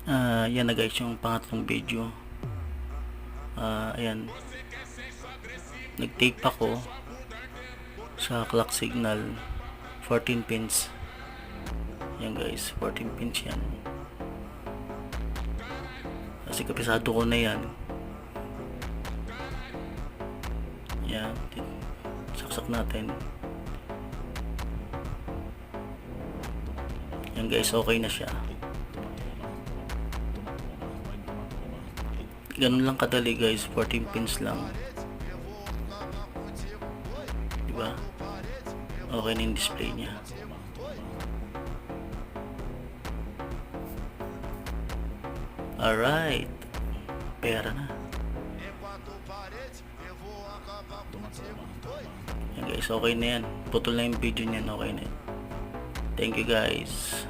Yan na guys yung pangatlong video. Ayan, nag-tape ako sa clock signal 14 pins. Yan guys, 14 pins yan. Kasi kapisado ko na yan. Yan, saksak natin. Yan guys, okay na siya. Ganun lang kadali guys, 14 pins lang. Diba? Okay na yung display niya. Alright, pera na. Yan guys, okay na yan. Putol na yung video niyan, okay na yan. Thank you guys.